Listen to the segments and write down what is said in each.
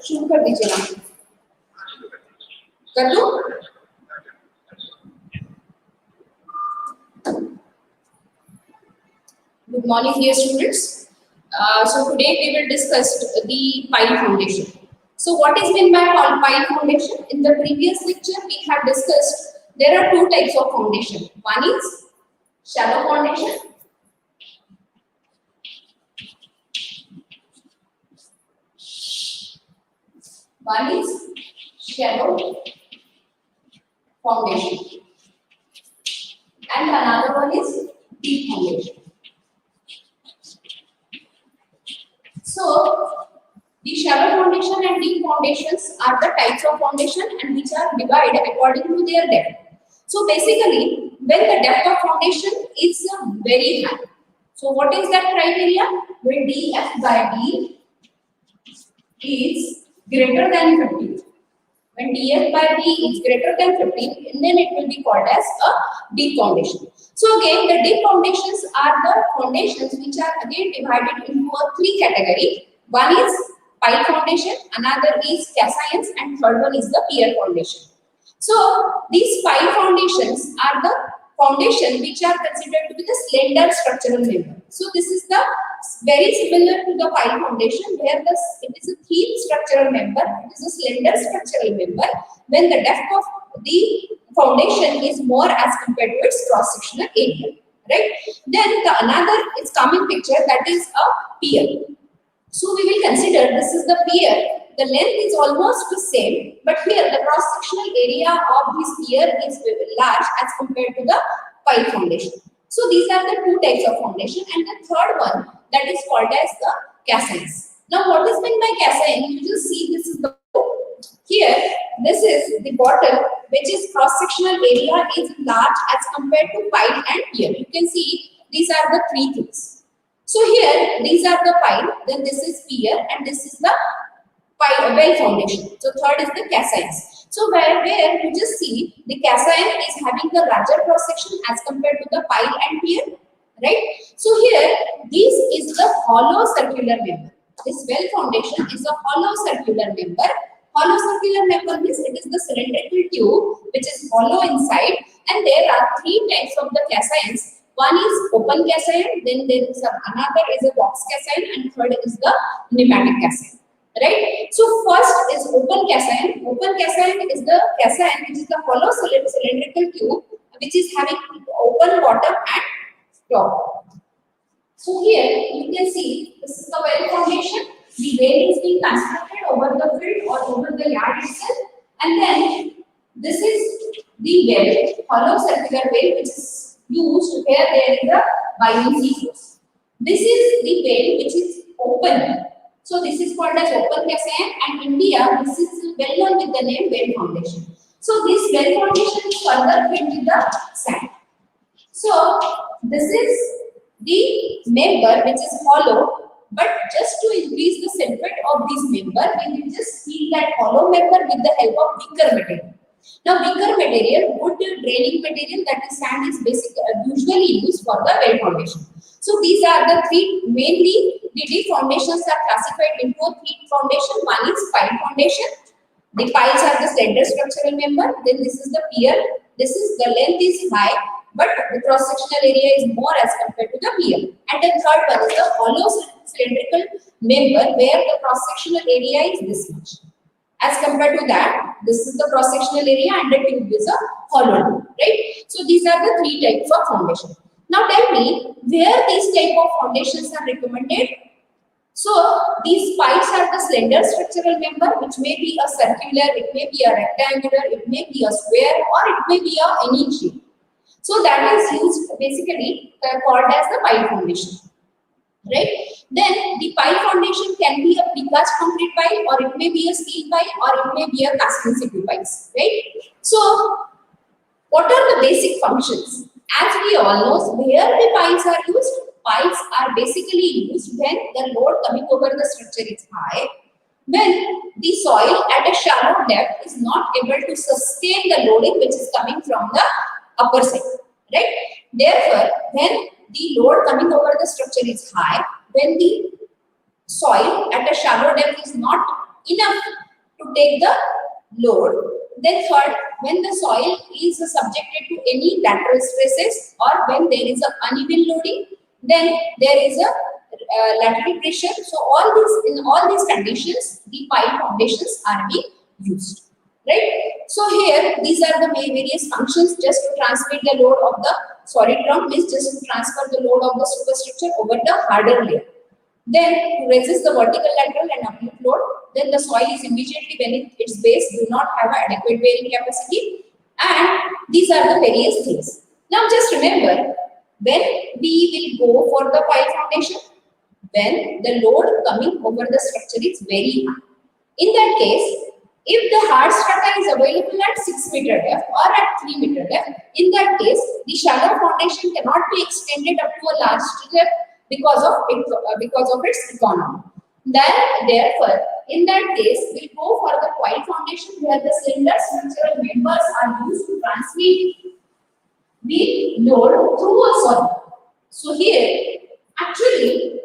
शुरू कर दीजिए ना, कर दो। Good morning, dear students. So today we will discuss the pile foundation. So what is meant by pile foundation? In the previous lecture we have discussed there are two types of foundation. One is shallow foundation. One is shallow foundation. And another one is deep foundation. So, the shallow foundation and deep foundations are the types of foundation and which are divided according to their depth. So, basically, when the depth of foundation is very high. So, what is that criteria? When df by d is greater than 15. When df by d is greater than 15, then it will be called as a deep foundation. So again, the deep foundations are the foundations which are again divided into three categories. One is pile foundation, another is cast irons, and third one is the pier foundation. So these pile foundations are the foundation which are considered to be the slender structural member. So this is the very similar to the pile foundation where it is a thin structural member, it is a slender structural member when the depth of the foundation is more as compared to its cross sectional area, right? Then the another is coming picture, that is a pier. So we will consider this is the pier. The length is almost the same, but here the cross sectional area of this pier is large as compared to the pile foundation. So these are the two types of foundation, and the third one that is called as the cast irons. Now what is meant by cast iron? You just see this is the here, this is the bottom, which is cross-sectional area is large as compared to pile and pier. You can see these are the three things. So here, these are the pile, then this is pier, and this is the pile well foundation. So third is the cast irons. So where you just see the cast iron is having the larger cross-section as compared to the pile and pier, right? So here, this is the hollow circular member. This well foundation is a hollow circular member. Hollow circular member means it is the cylindrical tube which is hollow inside, and there are three types of the cast irons. One is open cast iron, then there is another is a box cast iron, and third is the pneumatic cast iron. Right? So first is open cast iron. Open cast iron is the cast iron which is the hollow cylindrical tube which is having open bottom and top. So here you can see this is the well foundation. The well is being constructed over the field or over the yard itself, and then this is the well, hollow circular well, which is used where there is a buoyancy force. This is the well which is open. So this is called as open cast iron, and India this is well known with the name well foundation. So this well foundation is further filled with the sand. So this is the member which is hollow. But just to increase the symmetry of this member, we will just fill that hollow member with the help of weaker material. Now, weaker material, good draining material, that is sand, is usually used for the well foundation. So these are the three, mainly the deep foundations are classified into three foundation. One is pile foundation. The piles are the slender structural member. Then this is the pier. This is the length is high, but the cross sectional area is more as compared to the pier. And the third one is the hollow cylindrical member where the cross sectional area is this much. As compared to that, this is the cross sectional area and the tube is a hollow, right? So these are the three types of foundation. Now tell me where these type of foundations are recommended. So these piles are the slender structural member, which may be a circular, it may be a rectangular, it may be a square, or it may be a any shape. So that is used basically called as the pile foundation, right? Then the pile foundation can be a precast concrete pile, or it may be a steel pile, or it may be a cast in situ piles, right? So what are the basic functions? As we all know, where the piles are used, piles are basically used when the load coming over the structure is high, when the soil at a shallow depth is not able to sustain the loading which is coming from the upper side, right? Therefore, when the load coming over the structure is high, when the soil at a shallow depth is not enough to take the load. Then third, when the soil is subjected to any lateral stresses or when there is a uneven loading, then there is a lateral pressure. So in all these conditions, the pile foundations are being used. Right? So here, these are the various functions just to transmit the load of the solid ground, means just to transfer the load of the superstructure over the harder layer. Then to resist the vertical, lateral and uplift load, then the soil is immediately beneath its base, do not have adequate bearing capacity, and these are the various things. Now just remember, when we will go for the pile foundation, when the load coming over the structure is very high. In that case, if the hard strata is available at 6 meter depth or at 3 meter depth, in that case, the shallow foundation cannot be extended up to a large depth because of its economy. Then, therefore, in that case, we go for the pile foundation where the slender structural members are used to transmit the load through a soil. So here, actually,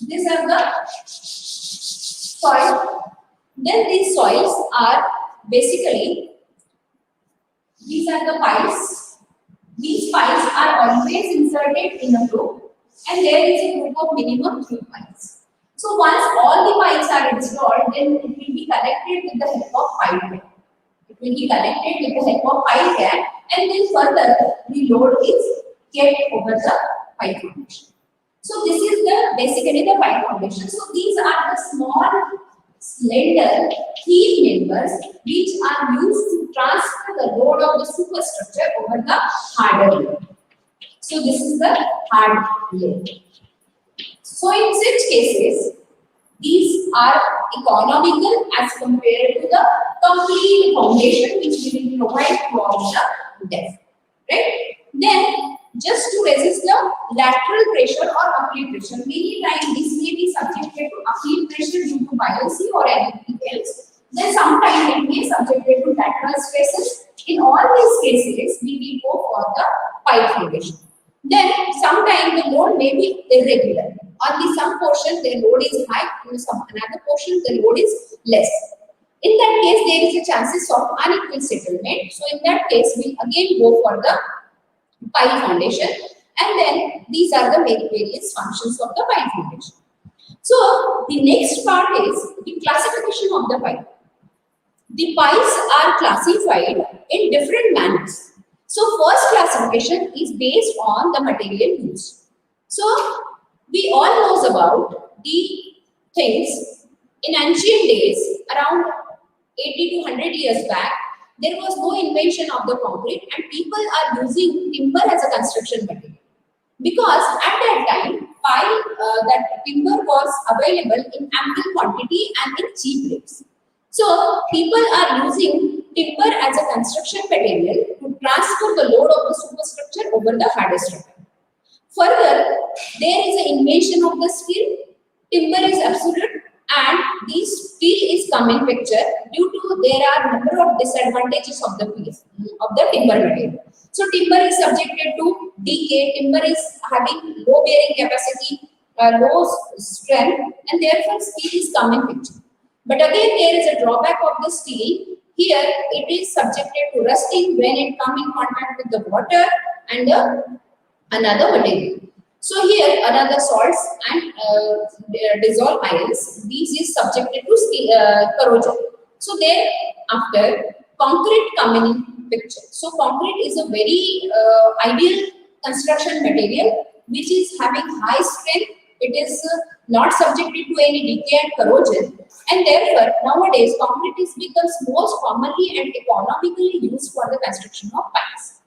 these are the soil. Then these soils are basically, these are the piles. These piles are always inserted in a group, and there is a group of minimum 3 piles. So once all the piles are installed, then it will be connected with the help of pile can. It will be connected with the help of pile can, and then further the load is kept over the pile foundation. So this is the basically the pile foundation. So these are the small slender thin members which are used to transfer the load of the superstructure over the harder layer. So this is the hard layer. So in such cases, these are economical as compared to the complete foundation which we will provide throughout the depth. Right? Then just to resist the lateral pressure or uplift pressure. Many times this may be subjected to uplift pressure due to buoyancy or anything else. Then sometimes it may be subjected to lateral stresses. In all these cases, we will go for the pile foundation. Then sometimes the load may be irregular. On the some portion the load is high, on some another portion the load is less. In that case, there is a chances of unequal settlement. So in that case, we again go for the pile foundation, and then these are the various functions of the pile foundation. So the next part is the classification of the pile. The piles are classified in different manners. So first classification is based on the material used. So we all knows about the things in ancient days, around 80 to 100 years back, there was no invention of the concrete and people are using timber as a construction material. Because at that time, that timber was available in ample quantity and in cheap rates. So people are using timber as a construction material to transfer the load of the superstructure over the harder strata. Further, there is an invention of the steel. Timber is absolute and this steel is come in picture due to there are number of disadvantages of the piece of the timber material. So timber is subjected to decay, timber is having low bearing capacity, low strength, and therefore steel is come in picture. But again there is a drawback of the steel. Here it is subjected to rusting when it come in contact with the water and another material. So here another salts and dissolved ions, these is subjected to corrosion. So thereafter concrete come in picture. So concrete is a very ideal construction material which is having high strength. It is not subjected to any decay and corrosion, and therefore nowadays concrete is becomes most commonly and economically used for the construction of piles.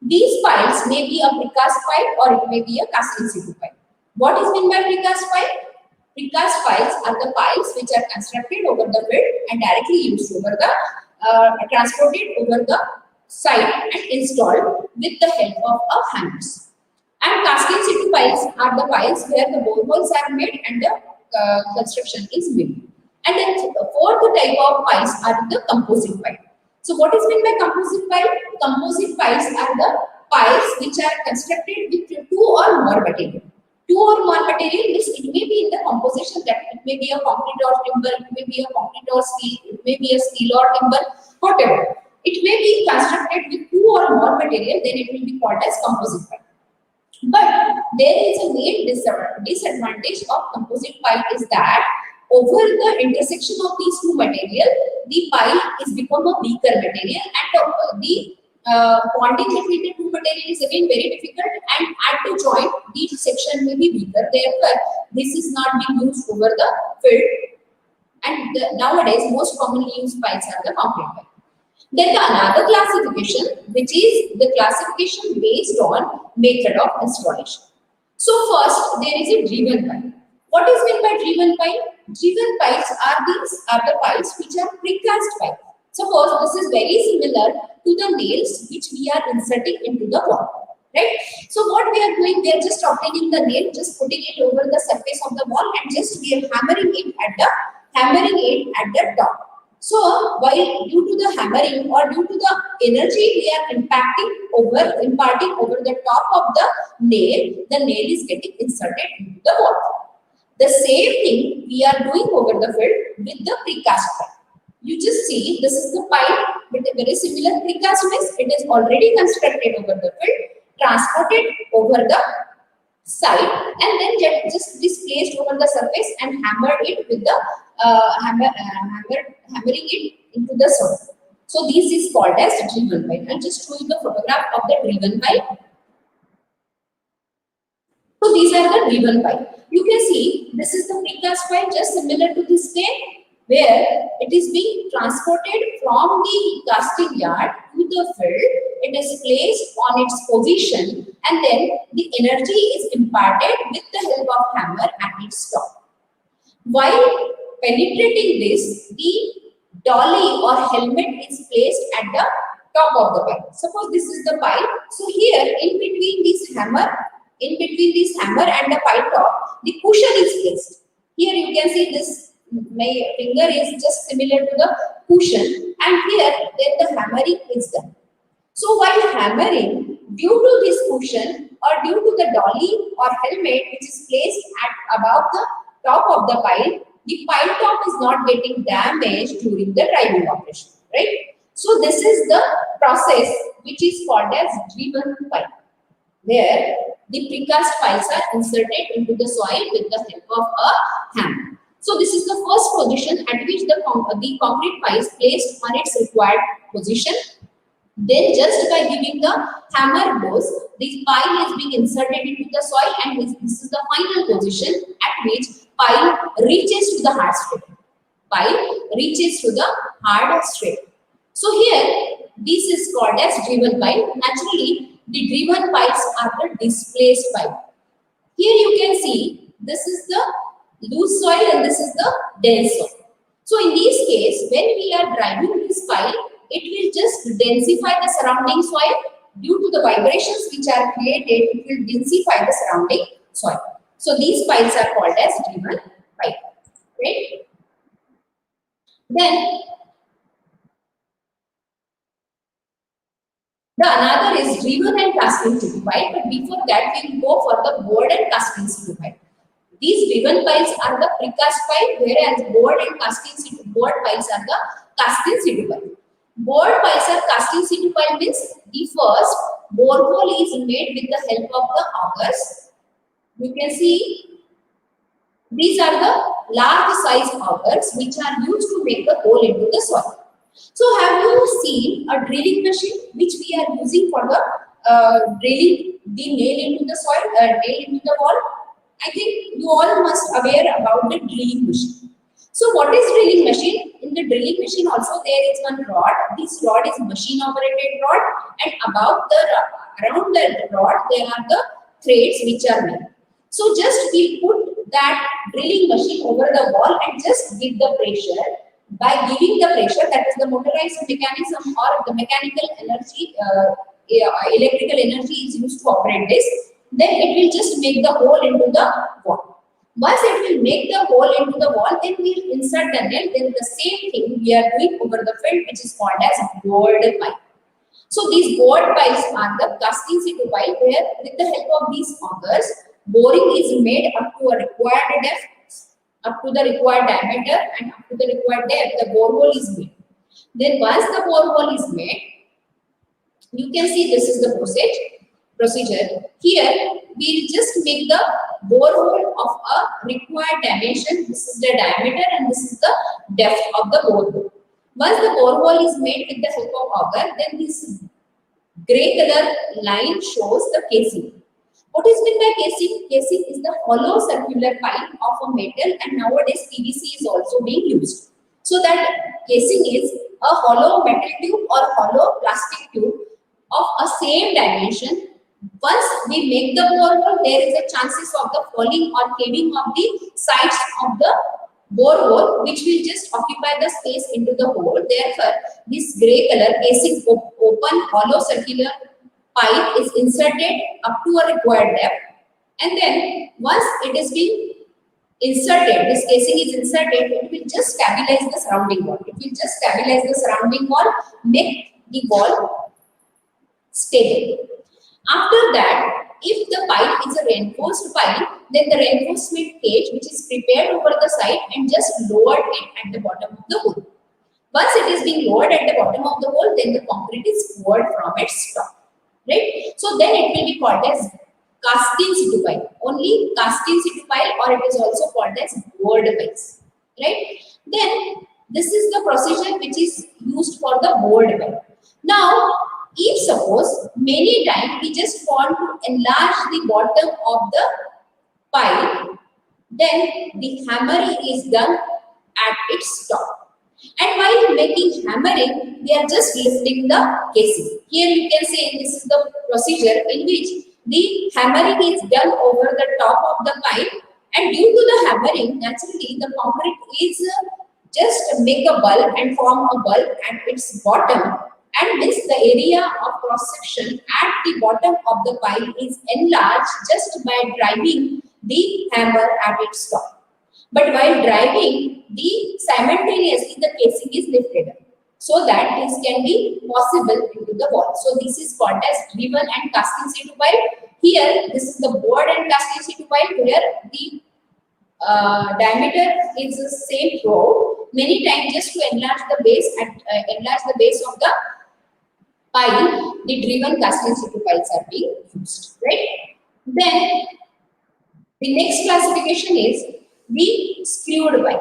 These piles may be a precast pile or it may be a cast in situ pile. What is meant by precast pile? Precast piles are the piles which are constructed over the bed and directly used over the transported over the site and installed with the help of a hammers. And cast in situ piles are the piles where the boreholes are made and the construction is made. And then fourth type of piles are the composite pile. So what is meant by composite pile? Composite piles are the piles which are constructed with two or more material. Two or more material means it may be in the composition that it may be a concrete or timber, it may be a concrete or steel, it may be a steel or timber, whatever. It may be constructed with two or more material, then it will be called as composite pipe. But there is a main disadvantage of composite pipe is that over the intersection of these two material, the pipe is become a weaker material, and the bonding between the two material is again very difficult, and at the joint, each section may be weaker. Therefore, this is not being used over the field, and nowadays most commonly used pipes are the concrete pipe. Then the another classification, which is the classification based on method of installation. So first, there is a driven pipe. What is meant by driven pipe? Driven pipes are the pipes which are precast pipe. Suppose this is very similar to the nails which we are inserting into the wall, right? So what we are doing, we are just obtaining the nail, just putting it over the surface of the wall, and just we are hammering it at the top. So while due to the hammering or due to the energy we are imparting over the top of the nail is getting inserted into the wall. The same thing we are doing over the field with the precast pipe. You just see this is the pipe with a very similar precast means it is already constructed over the field, transported over the side, and then just placed over the surface and hammered it with the hammering it into the soil. So this is called as driven pipe. I'll just show you the photograph of the driven pipe. So these are the driven pipe. You can see this is the precast pipe, just similar to this way, where it is being transported from the casting yard to the field. It is placed on its position, and then the energy is imparted with the help of hammer at its top. While penetrating this, the dolly or helmet is placed at the top of the pipe. Suppose this is the pipe. So here, in between this hammer and the pipe top, the cushion is placed. Here you can see this. My finger is just similar to the cushion, and here then the hammering is done. So while hammering, due to this cushion or due to the dolly or helmet which is placed at above the top of the pipe top is not getting damaged during the driving operation, right? So this is the process which is called as driven pipe, where the precast pipes are inserted into the soil with the help of a hammer. So this is the first position at which the concrete pipe is placed on its required position. Then just by giving the hammer blows, the pile is being inserted into the soil, and this is the final position at which pile reaches to the hard strip. So here, this is called as driven pipe. Naturally, the driven pipes are the displaced pipe. Here you can see this is the loose soil and this is the dense soil. So in this case, when we are driving this pipe, it will just densify the surrounding soil. Due to the vibrations which are created, it will densify the surrounding soil. So these pipes are called as driven pipe. Right? Then the another is driven and casting situ pipe. But before that, we will go for the bored and casting situ pipe. These driven pipes are the precast pipe, whereas bored and casting situ pipes are the casting situ pipe. Bored pipes are casting situ pipe means the first borehole is made with the help of the augers. You can see these are the large size augers which are used to make the hole into the soil. So have you seen a drilling machine which we are using for the drilling the nail into the soil, nail into the wall? I think you all must aware about the drilling machine. So what is drilling machine? In the drilling machine also there is one rod. This rod is machine operated rod, and around the rod there are the threads which are made. So just we put that drilling machine over the wall and just give the pressure. By giving the pressure, that is the motorized mechanism or the mechanical energy, electrical energy is used to operate this. Then it will just make the hole into the wall. Once it will make the hole into the wall, then we will insert the nail. Then the same thing we are doing over the field, which is called as bored pipe. So these bored pipes are the casting situ pipe, where with the help of these augers, boring is made up to a required depth, up to the required diameter, and up to the required depth, the borehole is made. Then once the borehole is made, you can see this is the procedure. Here we will just make the borehole of a required dimension. This is the diameter and this is the depth of the borehole. Once the borehole is made with the help of auger, then this gray color line shows the casing. What is meant by casing? Casing is the hollow circular pipe of a metal, and nowadays PVC is also being used. So that casing is a hollow metal tube or hollow plastic tube of a same dimension. Once we make the borehole, there is a chances of the falling or caving of the sides of the borehole, which will just occupy the space into the hole. Therefore, this gray color casing open hollow circular pipe is inserted up to a required depth, and then once it is being inserted, this casing is inserted, it will just stabilize the surrounding wall. It will just stabilize the surrounding wall, make the wall stable. After that, if the pipe is a reinforced pipe, then the reinforcement cage which is prepared over the side and just lowered it at the bottom of the hole. Once it is being lowered at the bottom of the hole, then the concrete is poured from its top. Right? So then it will be called as cast in situ pipe. Only cast in situ pipe, or it is also called as bored pipes. Right? Then this is the procedure which is used for the bored pipe. Now, if suppose many times we just want to enlarge the bottom of the pipe, then the hammering is done at its top. And while making hammering, we are just lifting the casing. Here you can see this is the procedure in which the hammering is done over the top of the pipe, and due to the hammering, naturally the concrete is just make a bulb and form a bulb at its bottom, and this the area of cross section at the bottom of the pipe is enlarged just by driving the hammer at its top. But while driving, simultaneously the casing is lifted up, so that this can be possible into the wall. So this is called as driven and cast in situ pipe. Here this is the bored and cast in situ pipe, where the diameter is the same throughout. Many times, just to enlarge the base of the pipe, the driven cast in situ pipes are being used. Right? Then the next classification is the screwed pipe.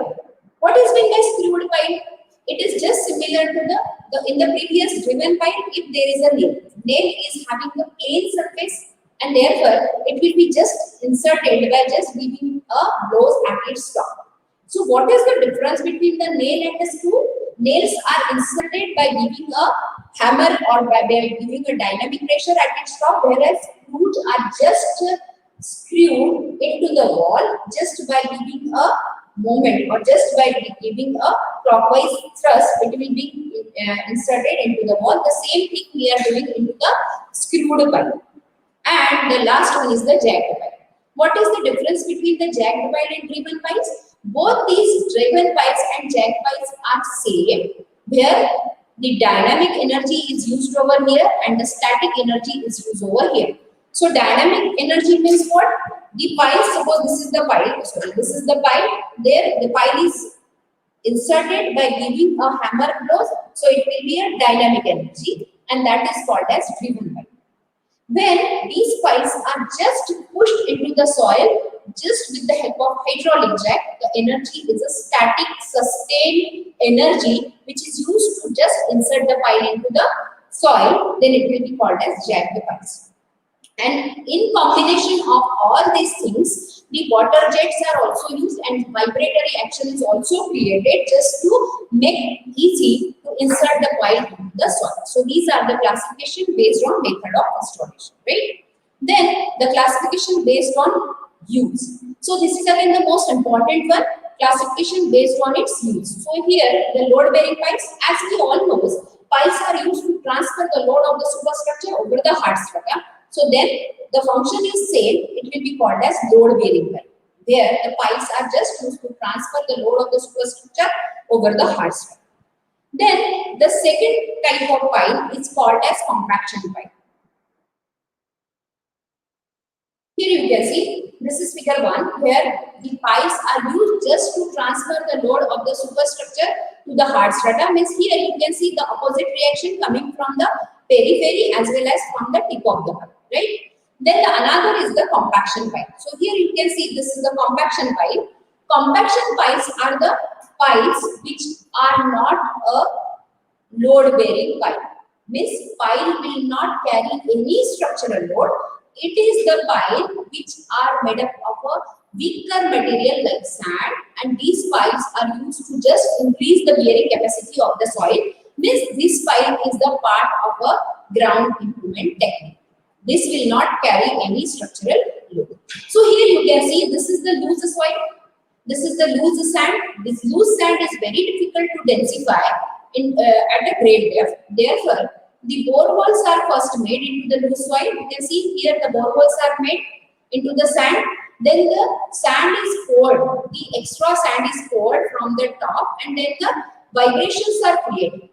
What is meant by screwed pipe? It is just similar to the in the previous driven pipe. If there is a nail is having a plain surface, and therefore it will be just inserted by just giving a blows at its top. So what is the difference between the nail and the screw? Nails are inserted by giving a hammer or by giving a dynamic pressure at its top, whereas screws are just screwed into the wall just by giving a moment, or just by giving a clockwise thrust, it will be inserted into the wall. The same thing we are doing into the screwed pipe. And the last one is the jagged pipe. What is the difference between the jagged pipe and driven pipes? Both these driven pipes and jagged pipes are same, where the dynamic energy is used over here and the static energy is used over here. So dynamic energy means what? The pile, suppose this is the pile, this is the pile, there the pile is inserted by giving a hammer blows, so it will be a dynamic energy, and that is called as driven pile. When these piles are just pushed into the soil, just with the help of hydraulic jack, the energy is a static sustained energy which is used to just insert the pile into the soil, then it will be called as jagged piles. And in combination of all these things, the water jets are also used, and vibratory action is also created just to make easy to insert the pile into the soil. So these are the classification based on method of installation, right? Then the classification based on use. So this is again the most important one, classification based on its use. So here the load bearing piles, as we all know, piles are used to transfer the load of the superstructure over the hard structure. So then the function is same, it will be called as load bearing pile. There the piles are just used to transfer the load of the superstructure over the hard structure. Then the second type of pile is called as compaction pile. Here you can see figure 1, where the piles are used just to transfer the load of the superstructure to the hard strata. Means here you can see the opposite reaction coming from the periphery as well as from the tip of the pile, right? Then another is the compaction pile. So here you can see this is the compaction pile. Compaction piles are the piles which are not a load bearing pile. Means pile will not carry any structural load. It is the pile which are made up of a weaker material like sand, and these piles are used to just increase the bearing capacity of the soil. Means this pile is the part of a ground improvement technique. This will not carry any structural load. So here you can see this is the loose soil. This is the loose sand. This loose sand is very difficult to densify at a great depth. Therefore, the bore holes are first made into the loose soil. You can see here the bore holes are made into the sand. Then the sand is poured. The extra sand is poured from the top, and then the vibrations are created.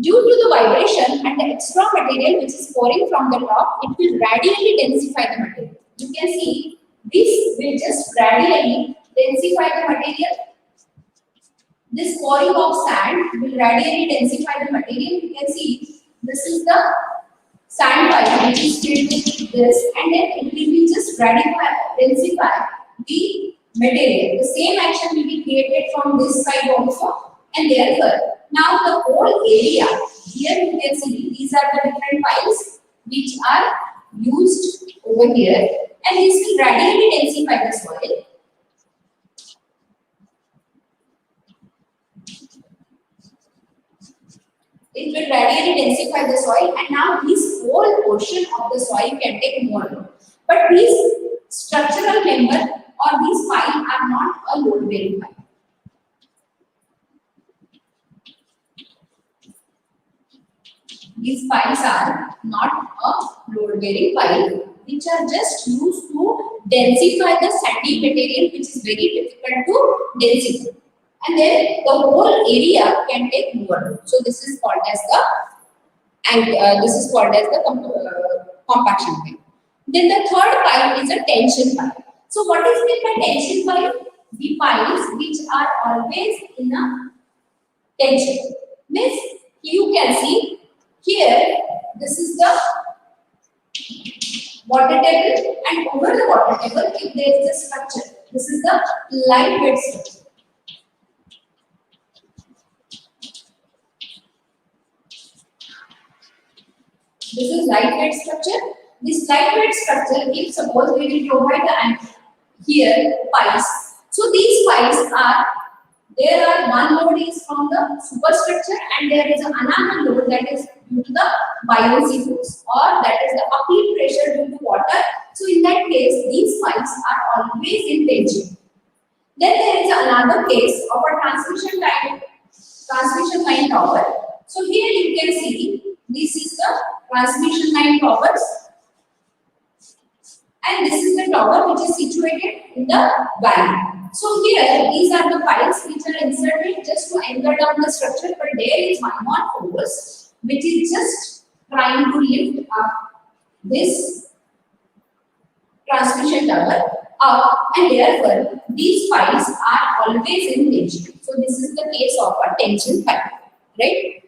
Due to the vibration and the extra material which is pouring from the top, it will radially densify the material. You can see this will just radially densify the material. This pouring of sand will radially densify the material. You can see this is the sand pile which is filled with this, and then it will be just densify the material. The same action will be created from this side also, and therefore now the whole area here you can see these are the different piles which are used over here, and this will radially densify the soil. It will radially densify the soil, and now this whole portion of the soil can take more load. But these structural member or these piles are not a load bearing pile. These piles are not a load bearing pile, which are just used to densify the sandy material which is very difficult to densify. And then the whole area can take more load. So this is called as the compaction pile. Then the third pile is a tension pile. So what is meant by tension pile? The piles which are always in a tension. Means you can see here this is the water table, and over the water table if there is a structure, this is the lightweight structure. This is lightweight structure. This lightweight structure, if suppose we will provide the here piles. So these piles are, there are one load is from the superstructure, and there is another load that is due to the buoyancy force, or that is the uphill pressure due to water. So in that case, these piles are always in tension. Then there is another case of a transmission line tower. So here you can see this is the transmission line towers, and this is the tower which is situated in the valley. So here these are the piles which are inserted just to anchor down the structure, but there is one more force which is just trying to lift up this transmission tower up, and therefore these piles are always in tension. So this is the case of a tension pile, right?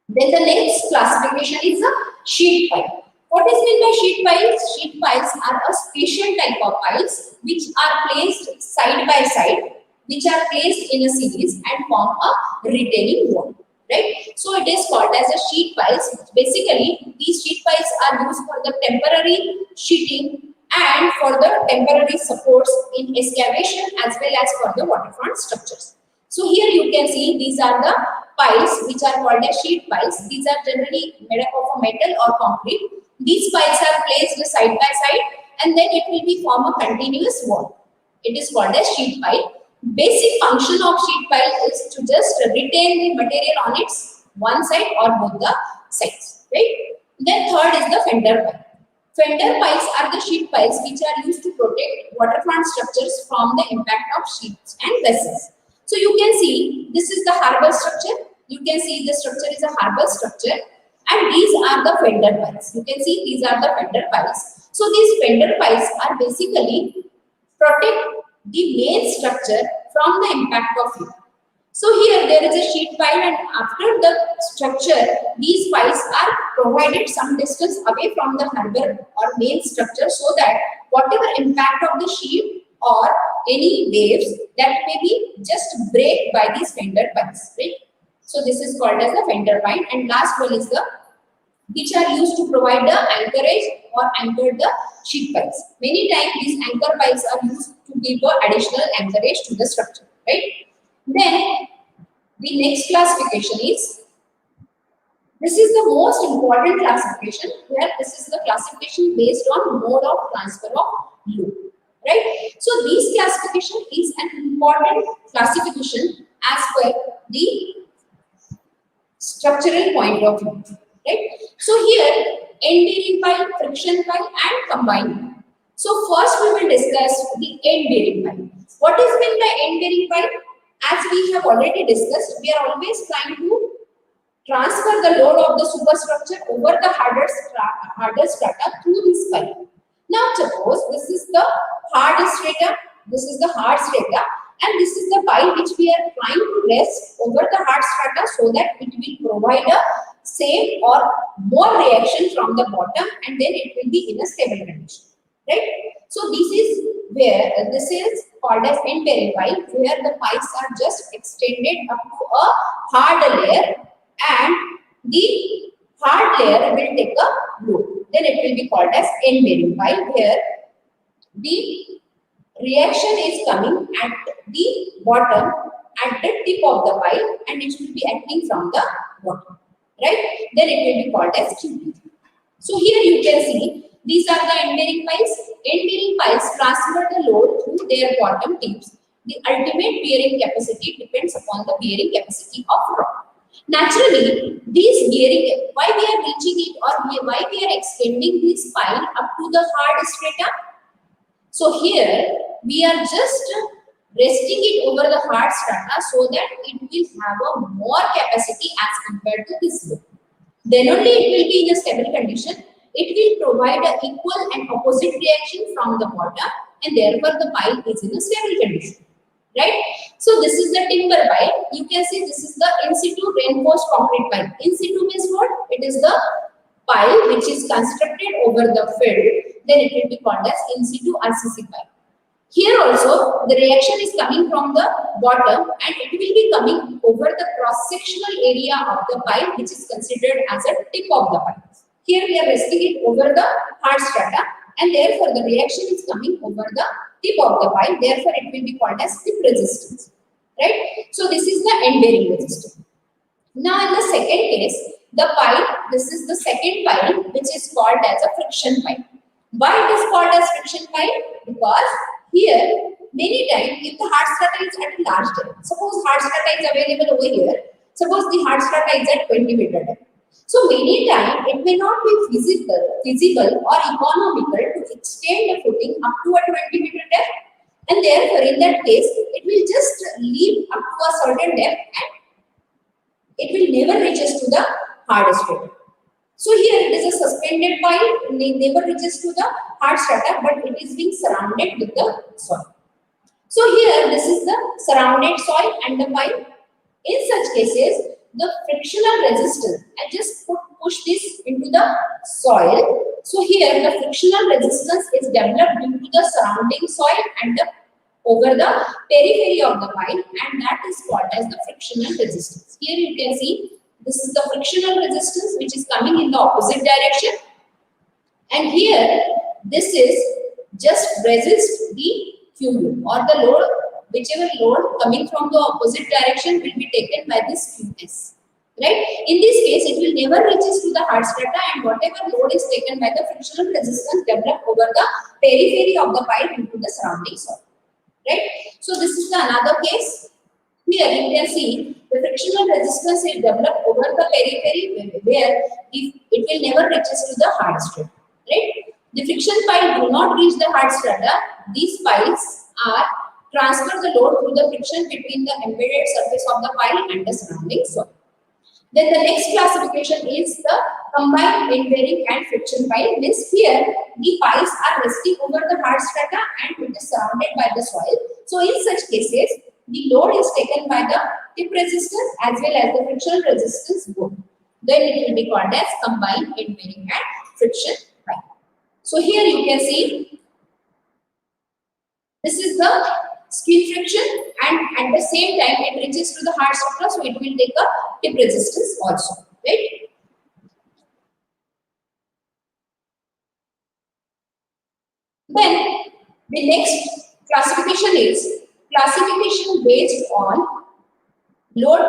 Then the next classification is a sheet pile. What is meant by sheet piles? Sheet piles are a special type of piles which are placed side by side, which are placed in a series and form a retaining wall, right? So it is called as a sheet piles. Basically, these sheet piles are used for the temporary sheeting and for the temporary supports in excavation as well as for the waterfront structures. So here you can see these are the piles which are called as sheet piles. These are generally made up of a metal or concrete. These piles are placed side by side, and then it will be form a continuous wall. It is called as sheet pile. Basic function of sheet pile is to just retain the material on its one side or both the sides, right? Then third is the fender pile. Fender piles are the sheet piles which are used to protect waterfront structures from the impact of ships and vessels. So you can see this is the harbor structure. You can see the structure is a harbor structure, and these are the fender piles. You can see these are the fender piles. So these fender piles are basically protect the main structure from the impact of load. So here there is a sheet pile, and after the structure, these piles are provided some distance away from the harbor or main structure, so that whatever impact of the sheet or any waves that may be just break by these fender piles, right? So this is called as the fender pile. And last one is the which are used to provide the anchorage or anchor the sheet piles. Many times these anchor piles are used to give additional anchorage to the structure, right? Then the next classification is, this is the most important classification, where this is the classification based on mode of transfer of load, right? So this classification is an important classification as per the structural point of view, right? So here end bearing pile, friction pile and combined. So first we will discuss the end bearing pile. What is meant by end bearing pile? As we have already discussed, we are always trying to transfer the load of the superstructure over the harder strata through this pile. Now suppose this is the hard strata, this is the hard strata, and this is the pile which we are trying to rest over the hard strata, so that it will provide a same or more reaction from the bottom, and then it will be in a stable condition, right? So this is where this is called as end bearing pile, where the piles are just extended up to a hard layer, and the hard layer will take a load. Then it will be called as end bearing pile, where the reaction is coming at the bottom, at the tip of the pile, and it will be acting from the bottom, right? Then it will be called as QP. So here you can see these are the end bearing piles. End bearing piles transfer the load through their bottom tips. The ultimate bearing capacity depends upon the bearing capacity of rock. Naturally, these bearing, why we are reaching it, or why we are extending this pile up to the hard strata? So here we are just resting it over the hard strata, so that it will have a more capacity as compared to this load. Then only it will be in a stable condition. It will provide an equal and opposite reaction from the bottom, and therefore the pile is in a stable condition, right? So this is the timber pile. You can see this is the in situ reinforced concrete pile. In situ means what? It is the pile which is constructed over the field. Then it will be called as in situ RCC pile. Here also the reaction is coming from the bottom, and it will be coming over the cross-sectional area of the pile, which is considered as a tip of the pile. Here we are resting it over the hard strata, and therefore the reaction is coming over the tip of the pile. Therefore it will be called as tip resistance, right? So this is the end bearing resistance. Now in the second case, the pile, this is the second pile, which is called as a friction pile. Why it is called as friction pile? Because here many times if the hard strata is at a large depth, suppose hard strata is available over here, suppose the hard strata is at 20 meter depth. So many times it may not be feasible or economical to extend the footing up to a 20 meter depth, and therefore in that case it will just leave up to a certain depth, and it will never reaches to the hard strata. So here it is a suspended pile, it never reaches to the hard strata, but it is being surrounded with the soil. So here this is the surrounded soil and the pile. In such cases, the frictional resistance, I just push this into the soil. So here the frictional resistance is developed due to the surrounding soil and over the periphery of the pile, and that is called as the frictional resistance. Here you can see this is the frictional resistance which is coming in the opposite direction, and here this is just resist the QU, or the load, whichever load coming from the opposite direction will be taken by this QS, right? In this case it will never reaches to the hard strata, and whatever load is taken by the frictional resistance developed over the periphery of the pile into the surrounding soil, right? So this is the another case. Here you can see the frictional resistance is developed over the periphery, where if it will never reaches to the hard strata, right? The friction pile do not reach the hard strata. These piles are transfer the load through the friction between the embedded surface of the pile and the surrounding soil. Then the next classification is the combined end bearing and friction pile means here the piles are resting over the hard strata and it is surrounded by the soil. So in such cases, the load is taken by the tip resistance as well as the frictional resistance both. Then it will be called as combined end bearing and friction pile. So here you can see this is the skin friction and at the same time it reaches to the hard strata, so it will take a tip resistance also, right? Then the next classification is classification based on load,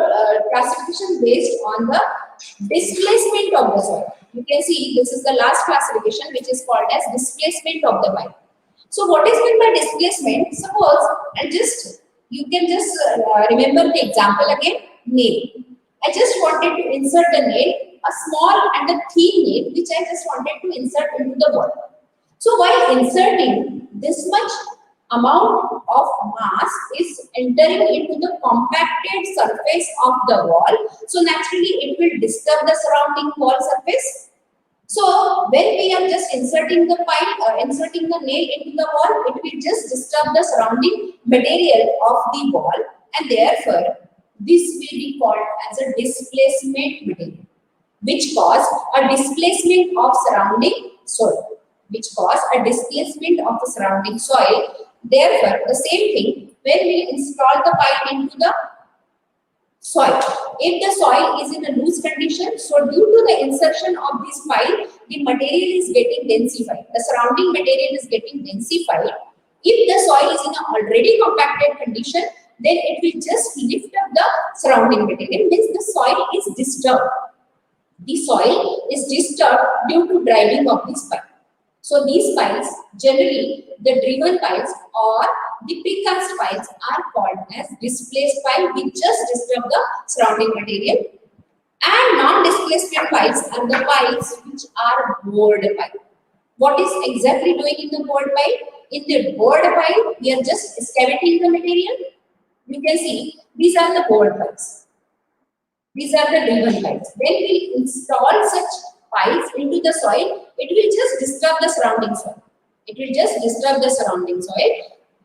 classification based on the displacement of the soil. You can see this is the last classification which is called as displacement of the pipe. So what is meant by displacement? Suppose and just you can just remember the example again, nail. I just wanted to insert a nail, a small and a thin nail which I just wanted to insert into the wall. So while inserting, this much amount of mass is entering into the compacted surface of the wall. So naturally it will disturb the surrounding wall surface. So when we are just inserting the pipe or inserting the nail into the wall, it will just disturb the surrounding material of the wall and therefore this will be called as a displacement material, which cause a displacement of surrounding soil. Which cause a displacement of the surrounding soil. Therefore, the same thing when we install the pipe into the soil. If the soil is in a loose condition, so due to the insertion of this pipe, the material is getting densified. The surrounding material is getting densified. If the soil is in an already compacted condition, then it will just lift up the surrounding material. Means the soil is disturbed. The soil is disturbed due to driving of this pipe. So these piles, generally the driven piles or the precast piles are called as displaced pile which just disturb the surrounding material. And non-displacement piles are the piles which are bored pile. What is exactly doing in the bored pile? In the bored pile, we are just excavating the material. You can see these are the bored piles. These are the driven piles. When we install such piles into the soil, it will just disturb the surrounding soil. It will just disturb the surrounding soil.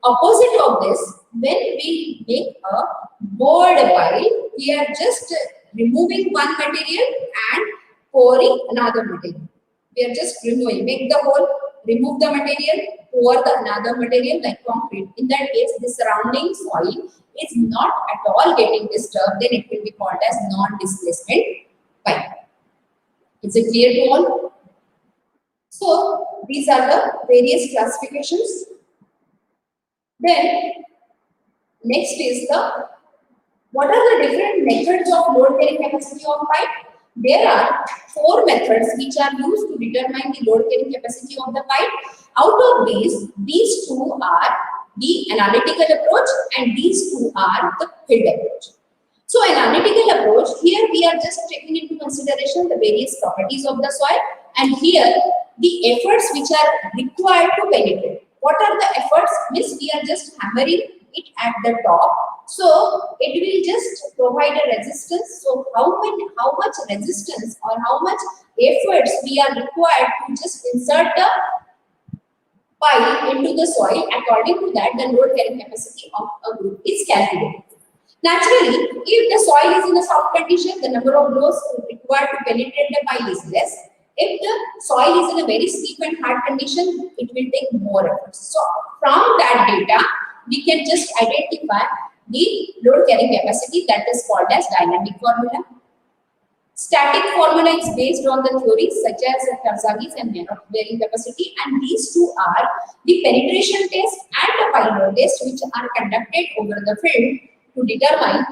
Opposite of this, when we make a bored pile, we are just removing one material and pouring another material. We are just removing, make the hole, remove the material, pour the another material like concrete. In that case, the surrounding soil is not at all getting disturbed, then it will be called as non-displacement pile. Is it clear to all? So these are the various classifications. Then next is the what are the different methods of load carrying capacity of pipe? There are 4 methods which are used to determine the load carrying capacity of the pipe. Out of these 2 are the analytical approach and these 2 are the field approach. So analytical approach, here we are just taking into consideration the various properties of the soil and here the efforts which are required to penetrate. What are the efforts? Means we are just hammering it at the top. So it will just provide a resistance. So how much resistance or how much efforts we are required to just insert the pipe into the soil, according to that the load carrying capacity of a group is calculated. Naturally, if the soil is in a soft condition, the number of blows required to penetrate the pile is less. If the soil is in a very steep and hard condition, it will take more efforts. So from that data, we can just identify the load carrying capacity, that is called as dynamic formula. Static formula is based on the theories such as Kawasaki and Mannot bearing capacity, and these 2 are the penetration test and the pile load test which are conducted over the field to determine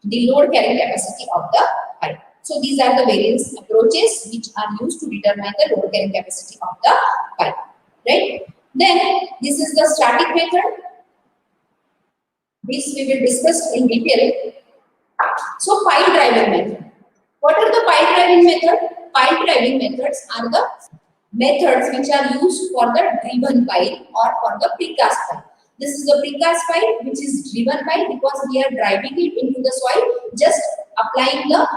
the load carrying capacity of the pipe. So these are the various approaches which are used to determine the load carrying capacity of the pipe, right? Then this is the static method. This we will discuss in detail. So pile driving method. What are the pile driving method? Pile driving methods are the methods which are used for the driven pile or for the precast pile. This is the precast pile which is driven pile because we are driving it into the soil, just applying the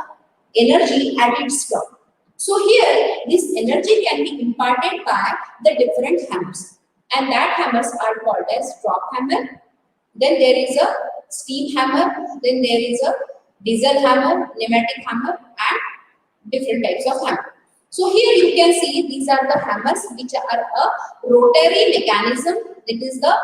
energy at its top. So here, this energy can be imparted by the different hammers, and that hammers are called as drop hammer. Then there is a steam hammer. Then there is a diesel hammer, pneumatic hammer, and different types of hammer. So here you can see these are the hammers which are a rotary mechanism. It is the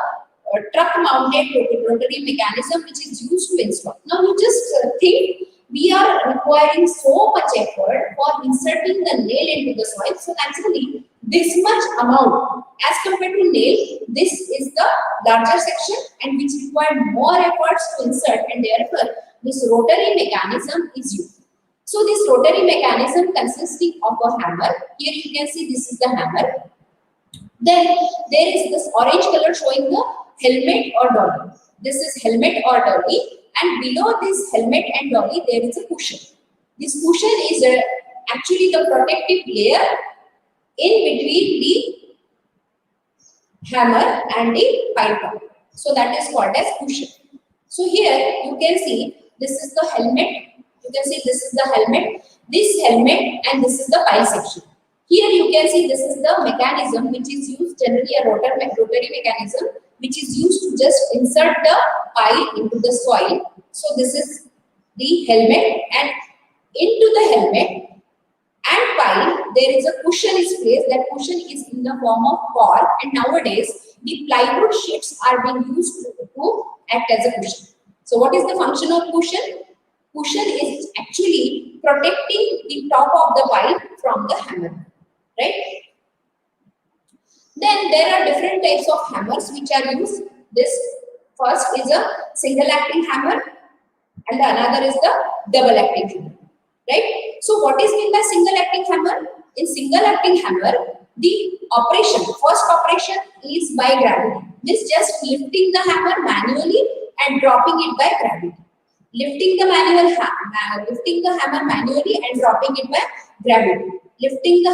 truck mounted rotary mechanism which is used to install. Now you just think we are requiring so much effort for inserting the nail into the soil. So naturally this much amount as compared to nail, this is the larger section and which require more efforts to insert, and therefore this rotary mechanism is used. So this rotary mechanism consisting of a hammer. Here you can see this is the hammer. Then there is this orange color showing the helmet or dolly. This is helmet or dolly, and below this helmet and dolly there is a cushion. This cushion is actually the protective layer in between the hammer and the pile top. So that is called as cushion. So here you can see this is the helmet. You can see this is the helmet, this helmet, and this is the pile section. Here you can see this is the mechanism which is used, generally a rotary mechanism which is used to just insert the pile into the soil. So this is the helmet, and into the helmet and pile there is a cushion is placed. That cushion is in the form of cord, and nowadays the plywood sheets are being used to act as a cushion. So what is the function of cushion? Cushion is actually protecting the top of the pile from the hammer, right? Then there are different types of hammers which are used. This first is a single acting hammer, and the another is the double acting hammer, right? So what is meant by single acting hammer? In single acting hammer, the first operation is by gravity. Means just lifting the hammer manually and dropping it by gravity. Lifting the hammer manually and dropping it by gravity. Lifting the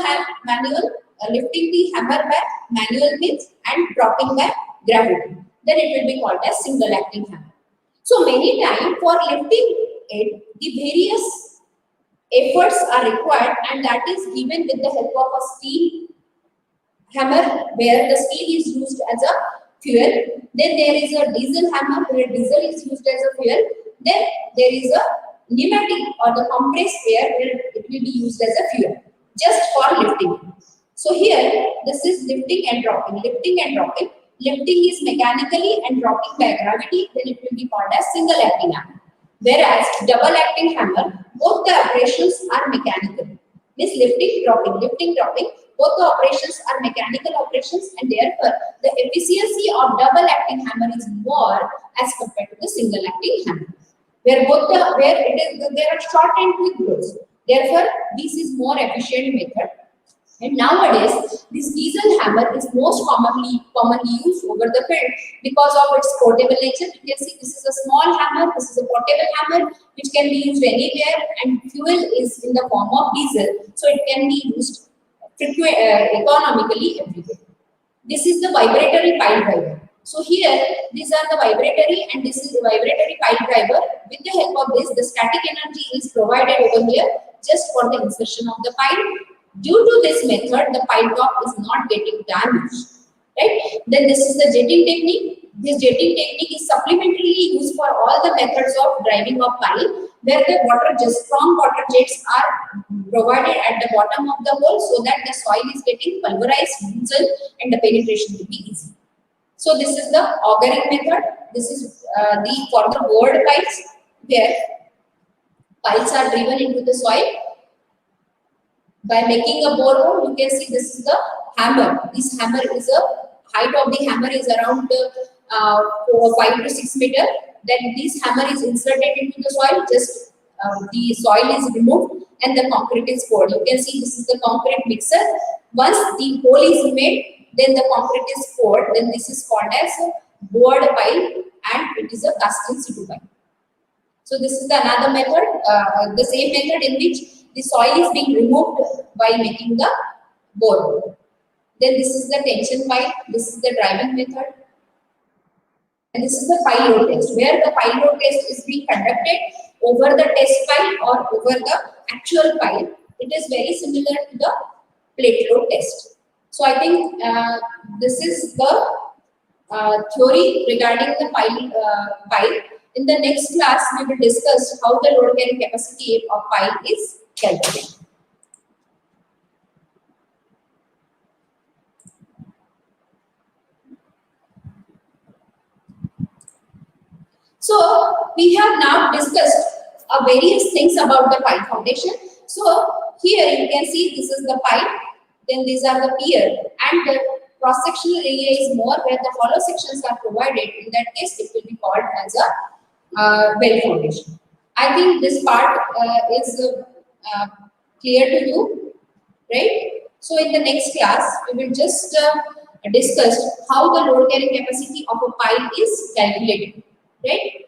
hammer by manual means and dropping by gravity. Then it will be called as single acting hammer. So many times for lifting it, the various efforts are required, and that is given with the help of a steam hammer where the steel is used as a fuel. Then there is a diesel hammer where diesel is used as a fuel. Then there is a pneumatic or the compressed air where it will be used as a fuel just for lifting. So here this is lifting and dropping, lifting and dropping. Lifting is mechanically and dropping by gravity, then it will be called as single acting hammer. Whereas double acting hammer, both the operations are mechanical. This lifting, dropping, both the operations are mechanical operations, and therefore the efficiency of double acting hammer is more as compared to the single acting hammer, where they are shortened with blows. Therefore, this is more efficient method. And nowadays, this diesel hammer is most commonly used over the field because of its portable nature. You can see this is a small hammer, this is a portable hammer which can be used anywhere, and fuel is in the form of diesel, so it can be used economically everywhere. This is the vibratory pile driver. So here, these are the vibratory, and this is the vibratory pile driver. With the help of this, the static energy is provided over here just for the insertion of the pile. Due to this method, the pile top is not getting damaged, right? Then this is the jetting technique. This jetting technique is supplementarily used for all the methods of driving of pile, where the strong water jets are provided at the bottom of the hole so that the soil is getting pulverized, loosened, and the penetration will be easy. So this is the augering method. This is for the bored piles, where piles are driven into the soil. By making a borehole, you can see this is the hammer. This hammer is height of the hammer is around 5 to 6 meter. Then this hammer is inserted into the soil. Just the soil is removed and the concrete is poured. You can see this is the concrete mixer. Once the hole is made, then the concrete is poured. Then this is called as bored pile, and it is a cast in situ pile. So this is another method, the same method in which the soil is being removed by making the borehole. Then this is the tension pile, this is the driving method, and this is the pile load test, where the pile load test is being conducted over the test pile or over the actual pile. It is very similar to the plate load test. So I think this is the theory regarding the pile. In the next class, we will discuss how the load carrying capacity of pile is calculated. So we have now discussed various things about the pile foundation. So here you can see this is the pile, then these are the pier, and the cross-sectional area is more where the hollow sections are provided. In that case, it will be called as a well foundation. I think this part is clear to you, right? So in the next class, we will just discuss how the load carrying capacity of a pile is calculated, right?